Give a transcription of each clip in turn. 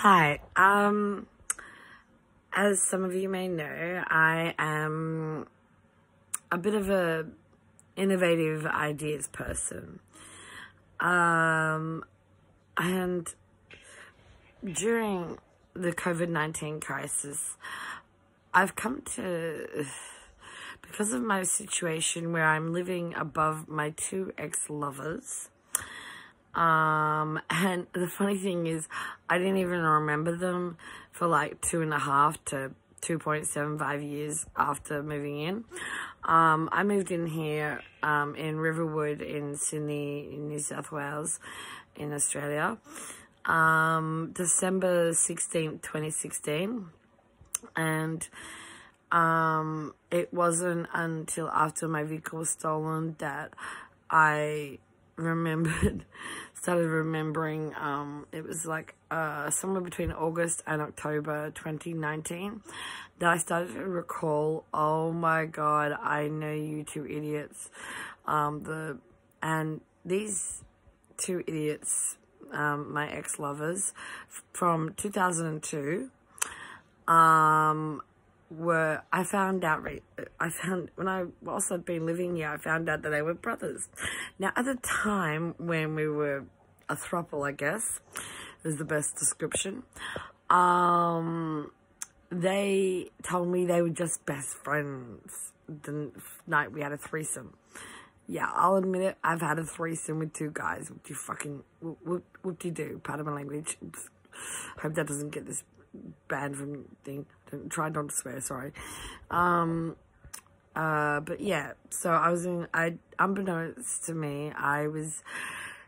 Hi, as some of you may know, I am a bit of a innovative ideas person. And during the COVID-19 crisis, I've come to, because of my situation where I'm living above my two ex-lovers, and the funny thing is, I didn't even remember them for like 2.5 to 2.75 years after moving in. I moved in here, in Riverwood in Sydney, in New South Wales, in Australia, December 16th, 2016. And, it wasn't until after my vehicle was stolen that I started remembering, it was like somewhere between August and October 2019 that I started to recall, oh my god, I know you two idiots. And these two idiots, my ex-lovers from 2002, whilst I'd been living here, I found out that they were brothers. Now, at the time when we were a throuple, I guess, is the best description, they told me they were just best friends the night we had a threesome. Yeah, I'll admit it, I've had a threesome with two guys. Whoop-de-doo, pardon my language. Oops. Hope that doesn't get this banned from thing. Try not to swear, sorry. But yeah, so unbeknownst to me, I was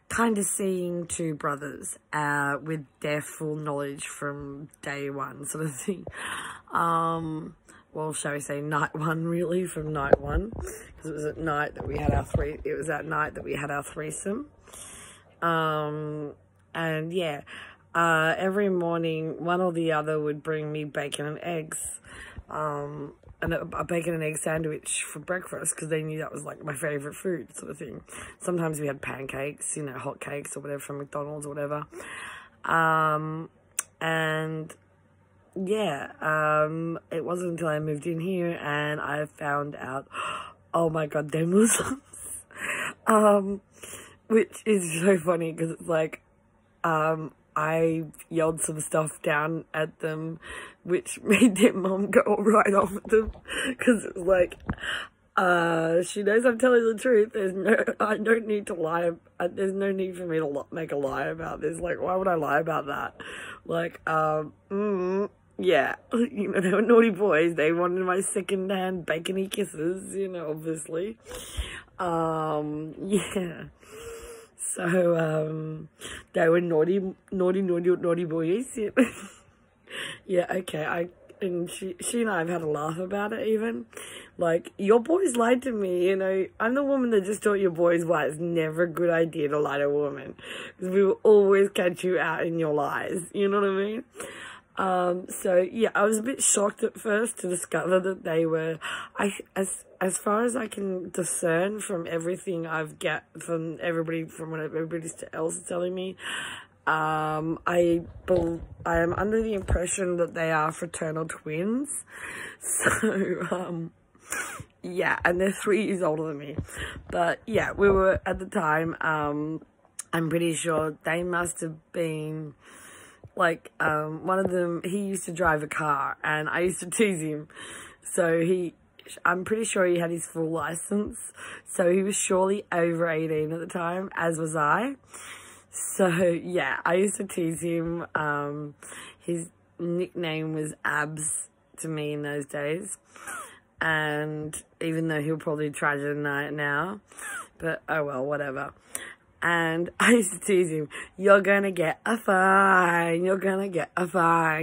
kind of seeing two brothers, with their full knowledge from day one, sort of thing. Well, shall we say night one, really, from night one, because it was at night that we had our threesome. And yeah, every morning, one or the other would bring me bacon and eggs, and a bacon and egg sandwich for breakfast, because they knew that was like my favorite food, sort of thing. Sometimes we had pancakes, you know, hot cakes or whatever from McDonald's or whatever. And yeah, it wasn't until I moved in here and I found out, oh my god, they're Muslims. Which is so funny, because it's like, I yelled some stuff down at them, which made their mum go right off at them, because it was like, she knows I'm telling the truth. I don't need to lie. There's no need for me to make a lie about this. Like, why would I lie about that? Like, yeah, you know, they were naughty boys. They wanted my second-hand bacony kisses, you know, obviously. Yeah. So, they were naughty boys. Yeah, okay, she and I have had a laugh about it even. Like, your boys lied to me, you know. I'm the woman that just taught your boys why it's never a good idea to lie to a woman. Because we will always catch you out in your lies, you know what I mean? So yeah, I was a bit shocked at first to discover that they were, as far as I can discern from everything I've got from what everybody else is telling me, I am under the impression that they are fraternal twins. So, yeah, and they're 3 years older than me. But yeah, we were, at the time, I'm pretty sure they must have been, like, one of them, he used to drive a car, and I used to tease him. So I'm pretty sure he had his full license. So he was surely over 18 at the time, as was I. So yeah, I used to tease him. His nickname was Abs to me in those days. And even though he'll probably try to deny it now, but oh well, whatever. And I used to tease him, you're gonna get a fine,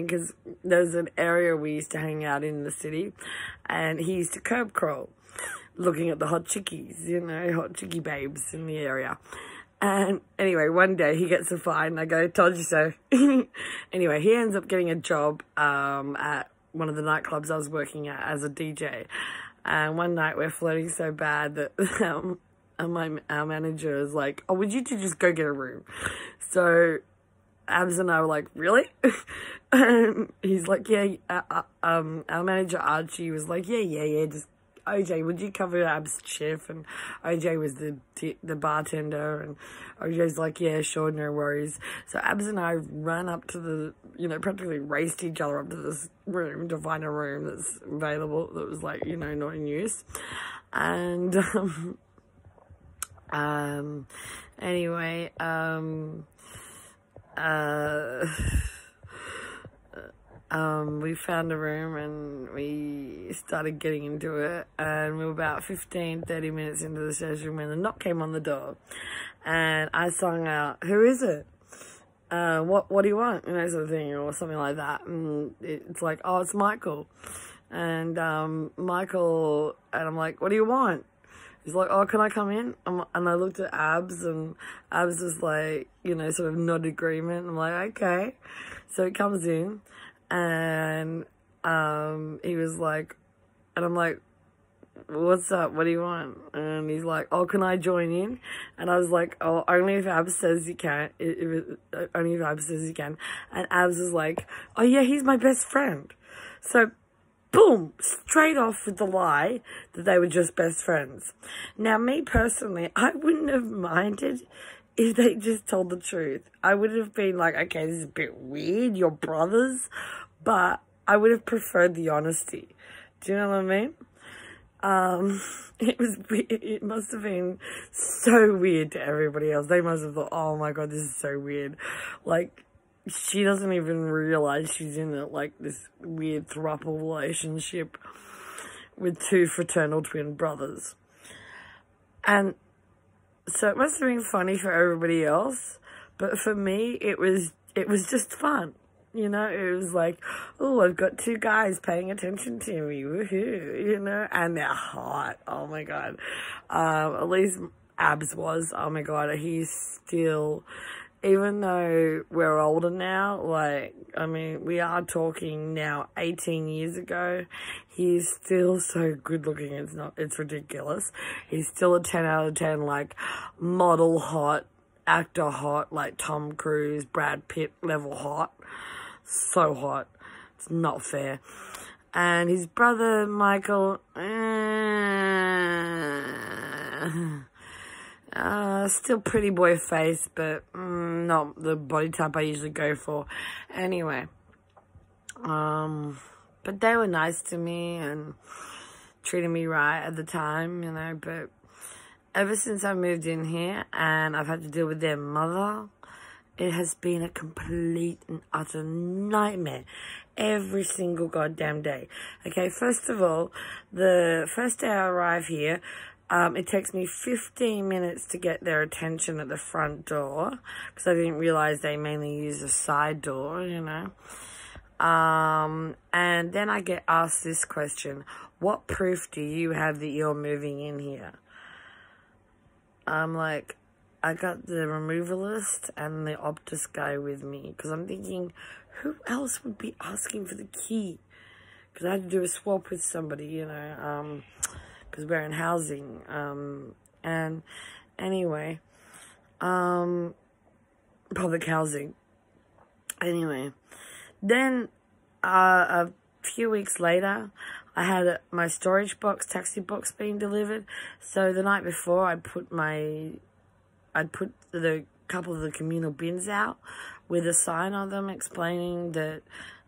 because there's an area we used to hang out in the city, and he used to curb crawl, looking at the hot chickies, you know, hot chickie babes in the area. And anyway, one day he gets a fine, and I go, told you so. Anyway, he ends up getting a job, at one of the nightclubs I was working at as a DJ. And one night we're flirting so bad that, our manager is like, oh, would you two just go get a room? So Abs and I were like, really? And he's like, yeah, our manager Archie was like, yeah, just, OJ, would you cover Ab's shift? And OJ was the bartender, and OJ's like, yeah, sure, no worries. So Abs and I ran up to the, practically raced each other up to this room to find a room that's available, that was like, not in use. And, anyway, we found a room and we started getting into it, and we were about 15, 30 minutes into the session when the knock came on the door, and I sung out, "Who is it? What do you want?" Sort of thing, or something like that. And it's like, "Oh, it's Michael." And Michael, and I'm like, "What do you want?" He's like, "Oh, can I come in?" And I looked at Abs, and Abs was like, sort of nod agreement. I'm like, okay. So he comes in, and he was like, and I'm like, "What's up? What do you want?" And he's like, "Oh, can I join in?" And I was like, "Oh, only if Abs says you can. Only if Abs says you can." And Abs was like, "Oh yeah, he's my best friend." So, boom, straight off with the lie that they were just best friends. Now, me personally, I wouldn't have minded if they just told the truth. I would have been like, okay, this is a bit weird, you're brothers, but I would have preferred the honesty. Do you know what I mean? It must have been so weird to everybody else. They must have thought, oh my God, this is so weird. Like, she doesn't even realize she's in this weird throuple relationship with two fraternal twin brothers. And so it must have been funny for everybody else, but for me, it was just fun. It was like, oh, I've got two guys paying attention to me, woohoo, and they're hot. Oh my God. At least Abs was. Oh my God, he's still, even though we're older now, we are talking now 18 years ago, he's still so good looking, it's ridiculous. He's still a 10 out of 10, model hot, actor hot, Tom Cruise, Brad Pitt level hot. So hot. It's not fair. And his brother, Michael, still pretty boy face, but not the body type I usually go for. Anyway, but they were nice to me and treated me right at the time, but ever since I moved in here and I've had to deal with their mother, it has been a complete and utter nightmare every single goddamn day. Okay, first of all, the first day I arrive here, it takes me 15 minutes to get their attention at the front door, because I didn't realize they mainly use a side door, And then I get asked this question: what proof do you have that you're moving in here? I'm like, I got the removalist and the Optus guy with me, because I'm thinking, who else would be asking for the key? Because I had to do a swap with somebody, because we're in housing. And anyway, public housing. Anyway, then a few weeks later, I had my storage box, taxi box being delivered. So the night before, I'd put the couple of the communal bins out with a sign on them explaining that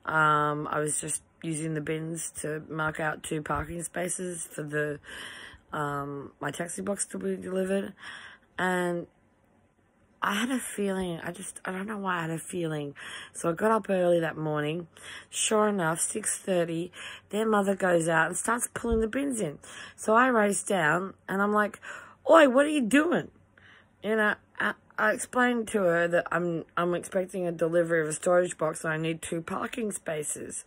I was just using the bins to mark out 2 parking spaces for the my taxi box to be delivered. And I had a feeling, I don't know why I had a feeling. So I got up early that morning. Sure enough, 6:30, their mother goes out and starts pulling the bins in. So I race down and I'm like, "Oi, what are you doing?" I explained to her that I'm expecting a delivery of a storage box and I need 2 parking spaces.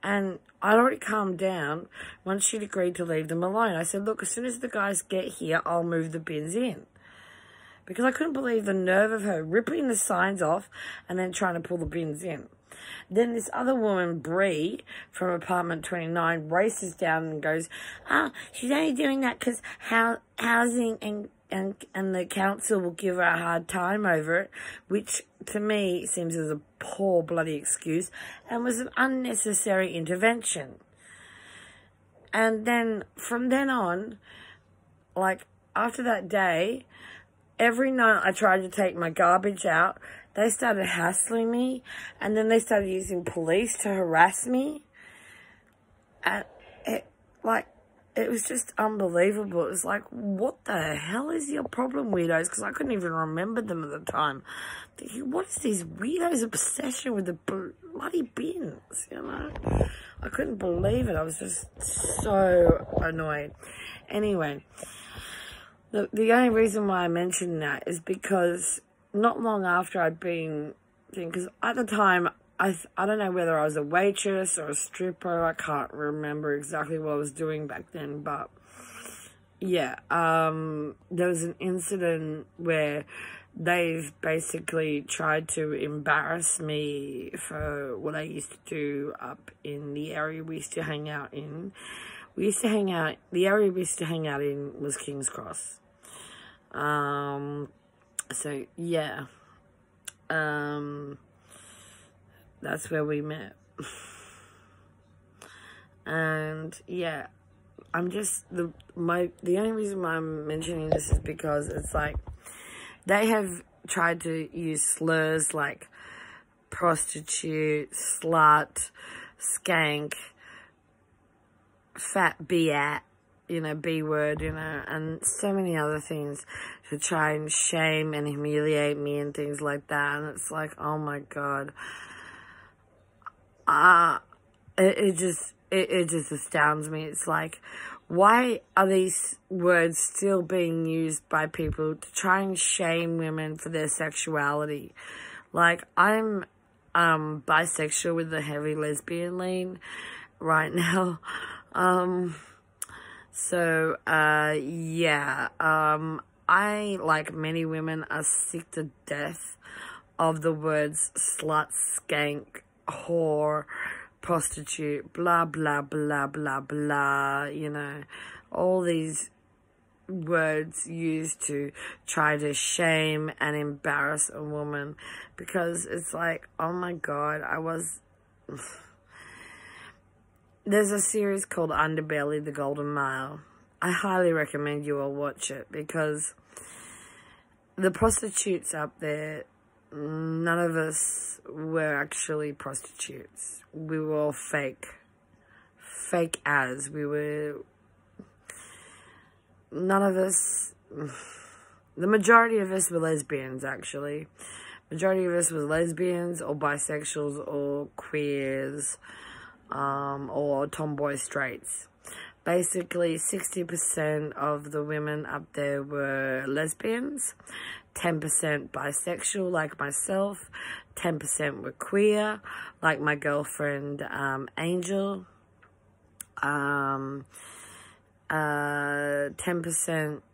And I'd already calmed down once she'd agreed to leave them alone. I said, "Look, as soon as the guys get here, I'll move the bins in." Because I couldn't believe the nerve of her ripping the signs off and then trying to pull the bins in. Then this other woman, Bree, from apartment 29, races down and goes, "She's only doing that because housing and the council will give her a hard time over it, which to me seems as a poor bloody excuse and was an unnecessary intervention. And then from then on, like after that day, every night I tried to take my garbage out, they started hassling me, and then they started using police to harass me. And it was just unbelievable. It was like, what the hell is your problem, weirdos? Because I couldn't even remember them at the time. Thinking, what is these weirdos' obsession with the bloody bins, you know? I couldn't believe it. I was just so annoyed. Anyway, the only reason why I mentioned that is because not long after I'd been, because at the time, I don't know whether I was a waitress or a stripper. I can't remember exactly what I was doing back then. But, yeah, there was an incident where they've basically tried to embarrass me for what I used to do up in the area we used to hang out in. The area we used to hang out in was King's Cross. So, yeah. That's where we met. And yeah, I'm just the only reason why I'm mentioning this is because it's like they have tried to use slurs like prostitute, slut, skank, fat B-at, you know, B-word, you know, and so many other things to try and shame and humiliate me and things like that. And it's like, oh my God. It just astounds me. It's like, why are these words still being used by people to try and shame women for their sexuality? Like, I'm bisexual with a heavy lesbian lean right now. Yeah. I, like many women, are sick to death of the words slut, skank, whore, prostitute, blah, blah, blah, blah, blah, you know, all these words used to try to shame and embarrass a woman, because it's like, oh my God, there's a series called Underbelly, The Golden Mile. I highly recommend you all watch it, because the prostitutes up there, none of us were actually prostitutes. We were all fake. Fake as. None of us, the majority of us were lesbians, actually. Majority of us were lesbians or bisexuals or queers, or tomboy straights. Basically, 60% of the women up there were lesbians, 10% bisexual, like myself, 10% were queer, like my girlfriend, Angel, 10%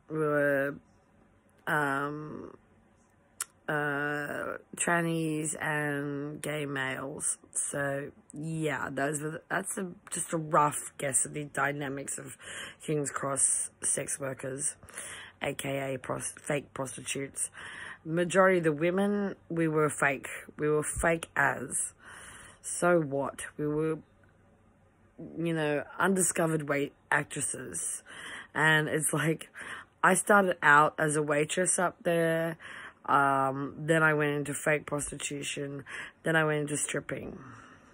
were, trannies and gay males. So yeah, that's just a rough guess of the dynamics of King's Cross sex workers, aka fake prostitutes. Majority of the women, we were fake. We were fake as. So what? We were, you know, undiscovered actresses. And it's like, I started out as a waitress up there. Then I went into fake prostitution. Then I went into stripping.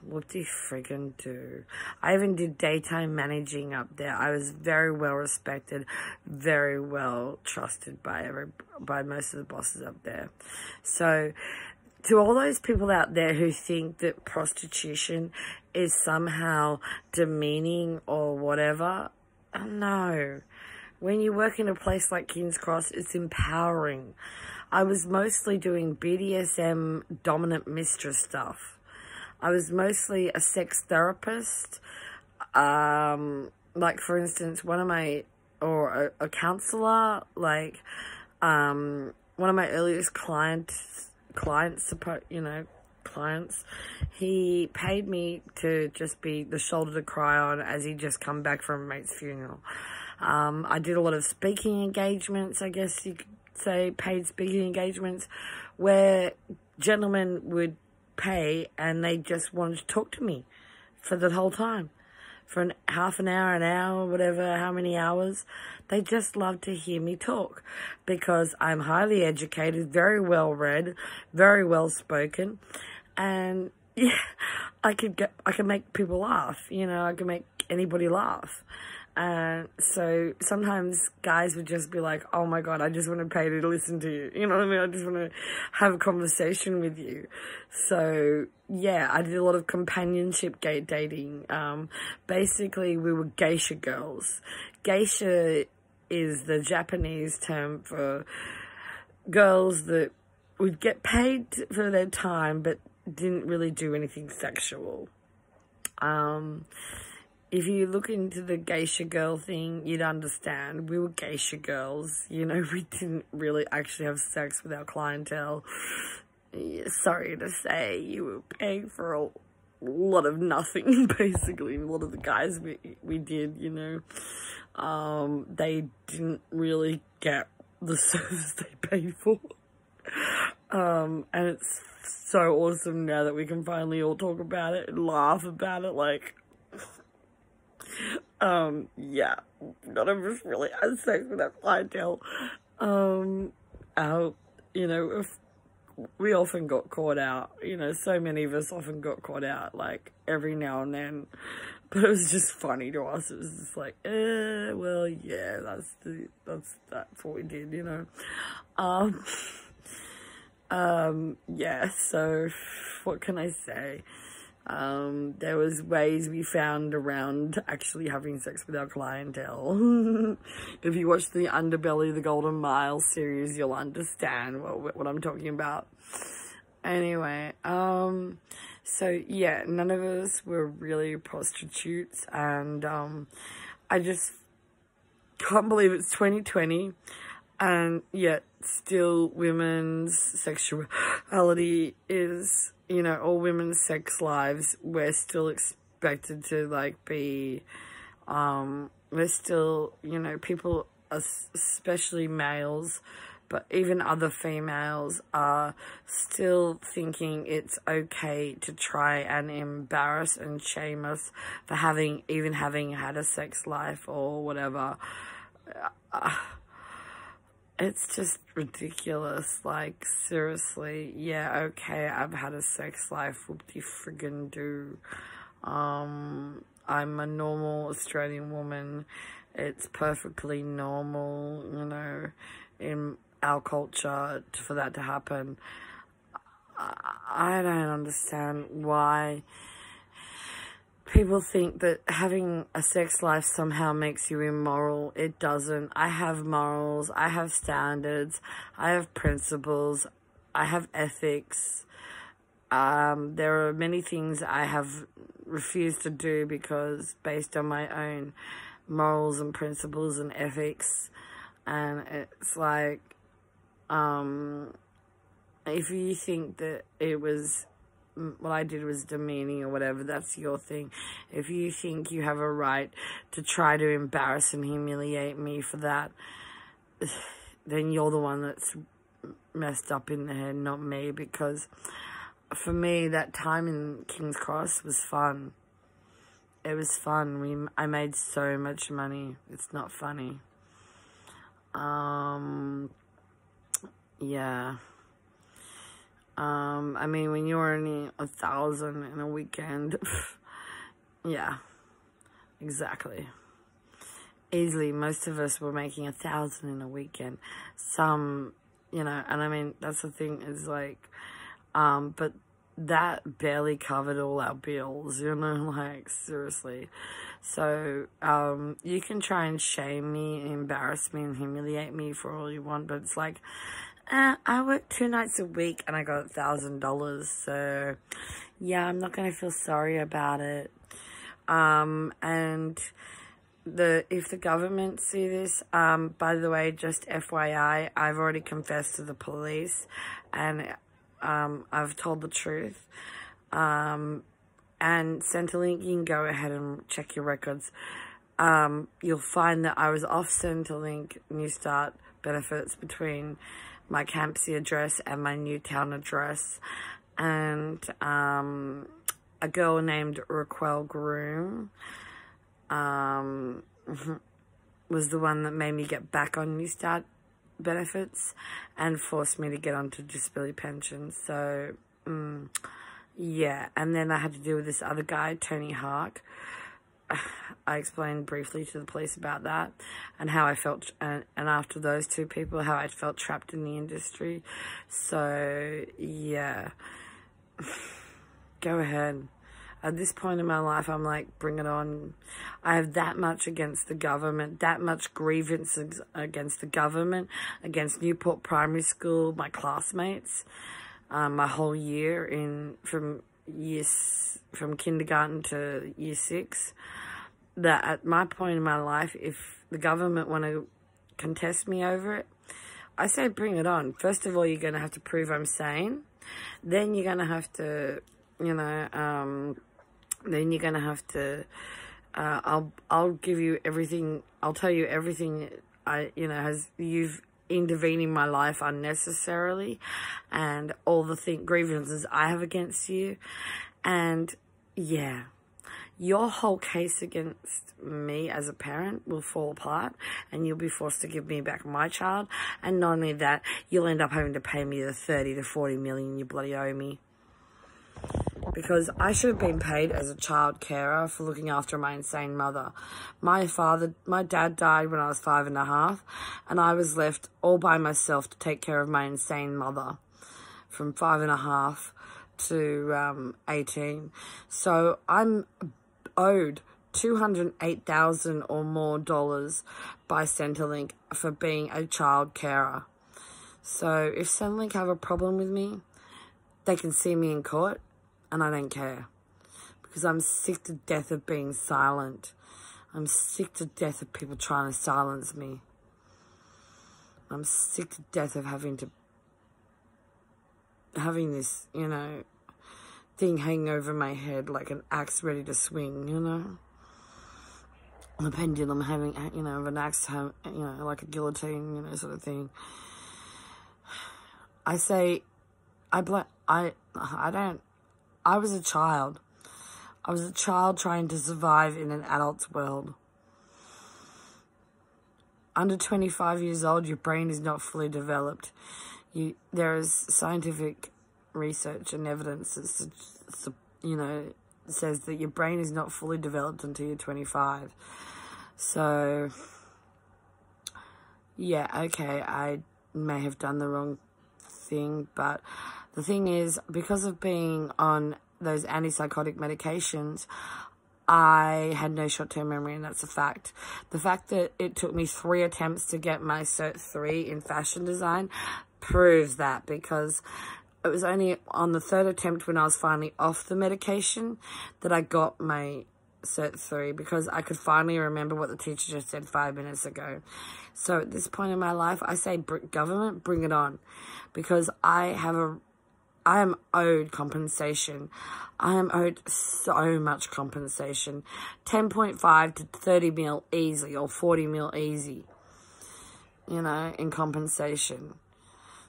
What do you freaking do? I even did daytime managing up there. I was very well respected, very well trusted by most of the bosses up there. So, to all those people out there who think that prostitution is somehow demeaning or whatever, no. When you work in a place like King's Cross, it's empowering. I was mostly doing BDSM dominant mistress stuff. I was mostly a sex therapist. Like, for instance, a counselor, like, one of my earliest clients, he paid me to just be the shoulder to cry on as he'd just come back from a mate's funeral. I did a lot of speaking engagements, I guess you could say, paid speaking engagements, where gentlemen would pay and they just wanted to talk to me for the whole time. For half an hour, whatever, how many hours. They just love to hear me talk because I'm highly educated, very well read, very well spoken, and yeah, I can make people laugh. You know, I can make anybody laugh. And so sometimes guys would just be like, oh my God, I just want to pay to listen to you. You know what I mean? I just want to have a conversation with you. So yeah, I did a lot of companionship dating. Basically we were geisha girls. Geisha is the Japanese term for girls that would get paid for their time, but didn't really do anything sexual. If you look into the geisha girl thing, you'd understand. We were geisha girls. You know, we didn't really actually have sex with our clientele. Yeah, sorry to say, you were paying for a lot of nothing, basically. A lot of the guys we did, you know, they didn't really get the service they paid for. And it's so awesome now that we can finally all talk about it and laugh about it, like... yeah, none of us really had sex with our clientele. You know, if we often got caught out, you know, so many of us often got caught out, like, every now and then, but it was just funny to us. It was just like, well, yeah, that's what we did, you know. Yeah, so, what can I say? There was ways we found around actually having sex with our clientele. If you watch the Underbelly, the Golden Mile series, you'll understand what I'm talking about. Anyway, so yeah, none of us were really prostitutes, and, I just can't believe it's 2020, and yet still women's sexuality is, you know, all women's sex lives, we're still expected to, like, be, we're still, you know, people, especially males, but even other females, are still thinking it's okay to try and embarrass and shame us for even having had a sex life or whatever. It's just ridiculous. Like, seriously, yeah, okay, I've had a sex life, whoop-de-friggin' I'm a normal Australian woman. It's perfectly normal, you know, in our culture for that to happen. I don't understand why people think that having a sex life somehow makes you immoral. It doesn't. I have morals, I have standards, I have principles, I have ethics. There are many things I have refused to do because based on my own morals and principles and ethics. And it's like, if you think that it was, what I did was demeaning or whatever, that's your thing. If you think you have a right to try to embarrass and humiliate me for that, then you're the one that's messed up in the head, not me. Because for me, that time in King's Cross was fun. It was fun. I made so much money. It's not funny. Yeah. I mean, when you're earning 1,000 in a weekend, yeah, exactly. Easily, most of us were making 1,000 in a weekend. Some, you know, and I mean, that's the thing, is like, but that barely covered all our bills, you know, like, seriously. So, you can try and shame me, embarrass me, and humiliate me for all you want, but it's like, I work 2 nights a week and I got $1,000, so yeah, I'm not gonna feel sorry about it. And if the government see this, by the way, just FYI, I've already confessed to the police, and I've told the truth. And Centrelink, you can go ahead and check your records. you'll find that I was off Centrelink New Start benefits between my Campsie address and my Newtown address. And a girl named Raquel Groom was the one that made me get back on New Start benefits and forced me to get onto disability pension. So, yeah. And then I had to deal with this other guy, Tony Hark. I explained briefly to the police about that and how I felt, and after those two people, how I felt trapped in the industry. So, yeah. Go ahead. At this point in my life, I'm like, bring it on. I have that much against the government, that much grievances against the government, against Newport Primary School, my classmates, my whole year from kindergarten to year 6, that at my point in my life, if the government want to contest me over it, I say bring it on. First of all, you're going to have to prove I'm sane. Then you're going to have to, then you're going to have to, I'll give you everything, I'll tell you everything you've intervened in my life unnecessarily, and all the grievances I have against you. And yeah, your whole case against me as a parent will fall apart, and you'll be forced to give me back my child. And not only that, you'll end up having to pay me the 30 to 40 million you bloody owe me. Because I should have been paid as a child carer for looking after my insane mother. My dad died when I was 5.5, and I was left all by myself to take care of my insane mother from 5.5 to 18. So I'm owed $208,000 or more by Centrelink for being a child carer. So if Centrelink have a problem with me, they can see me in court, and I don't care, because I'm sick to death of being silent. I'm sick to death of people trying to silence me. I'm sick to death of having this, thing hanging over my head like an axe ready to swing, The pendulum having, of an axe, like a guillotine, sort of thing. I say, I was a child. I was a child trying to survive in an adult's world. Under 25 years old, your brain is not fully developed. There is scientific research and evidence that, says that your brain is not fully developed until you're 25. So, yeah, okay, I may have done the wrong thing, but the thing is, because of being on those antipsychotic medications, I had no short-term memory, and that's a fact. The fact that it took me 3 attempts to get my Cert 3 in fashion design proves that, because it was only on the 3rd attempt, when I was finally off the medication, that I got my Cert 3, because I could finally remember what the teacher just said 5 minutes ago. So at this point in my life, I say, government, bring it on, because I am owed compensation. I am owed so much compensation. 10.5 to 30 mil easy, or 40 mil easy, in compensation.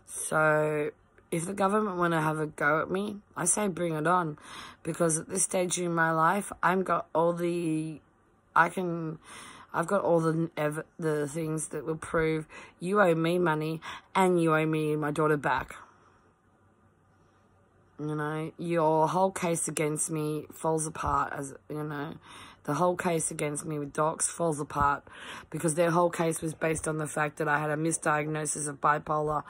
So if the government want to have a go at me, I say bring it on, because at this stage in my life, I've got all the things that will prove you owe me money and you owe me my daughter back. Your whole case against me falls apart, the whole case against me with docs falls apart, because their whole case was based on the fact that I had a misdiagnosis of bipolar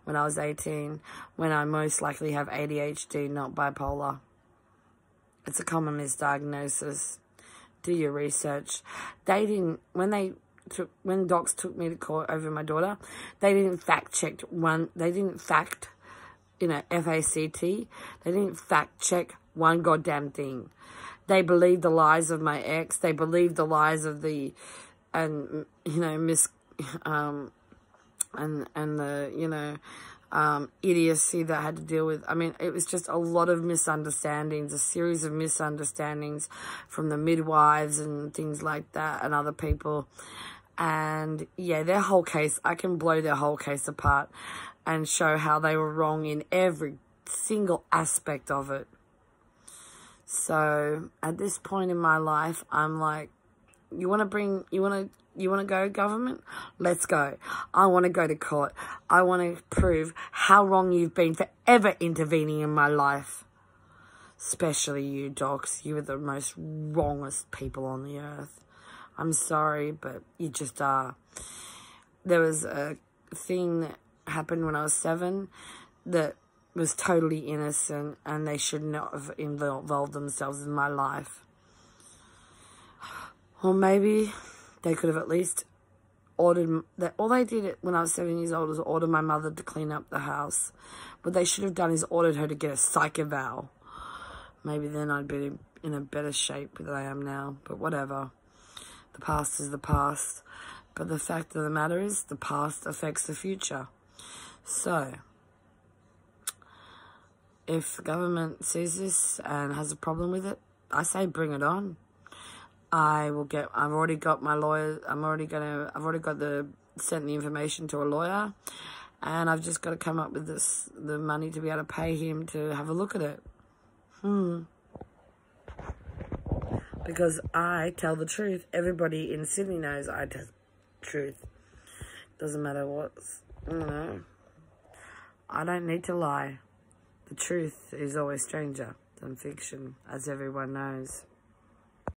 when I was 18, when I most likely have ADHD, not bipolar. It's a common misdiagnosis. Do your research. When docs took me to court over my daughter, they didn't fact-check FACT, they didn't fact-check one goddamn thing. They believed the lies of my ex. They believed the lies of idiocy that I had to deal with. I mean, it was just a lot of misunderstandings, a series of misunderstandings from the midwives and things like that and other people. And yeah, their whole case, I can blow their whole case apart and show how they were wrong in every single aspect of it. So at this point in my life, I'm like, you want to go, government? Let's go. I want to go to court. I want to prove how wrong you've been for ever intervening in my life. Especially you, docs. You are the most wrongest people on the earth. I'm sorry, but you just are. There was a thing that happened when I was 7 that was totally innocent, and they should not have involved themselves in my life. Or maybe they could have at least ordered... All they did when I was 7 years old was order my mother to clean up the house. What they should have done is ordered her to get a psych eval. Maybe then I'd be in a better shape than I am now. But whatever. The past is the past. But the fact of the matter is, the past affects the future. So, if the government sees this and has a problem with it, I say bring it on. I've already got my lawyer. Sent the information to a lawyer, and I've just got to come up with the money to be able to pay him to have a look at it. Because I tell the truth. Everybody in Sydney knows I tell the truth. Doesn't matter what's, I don't need to lie. The truth is always stranger than fiction, as everyone knows.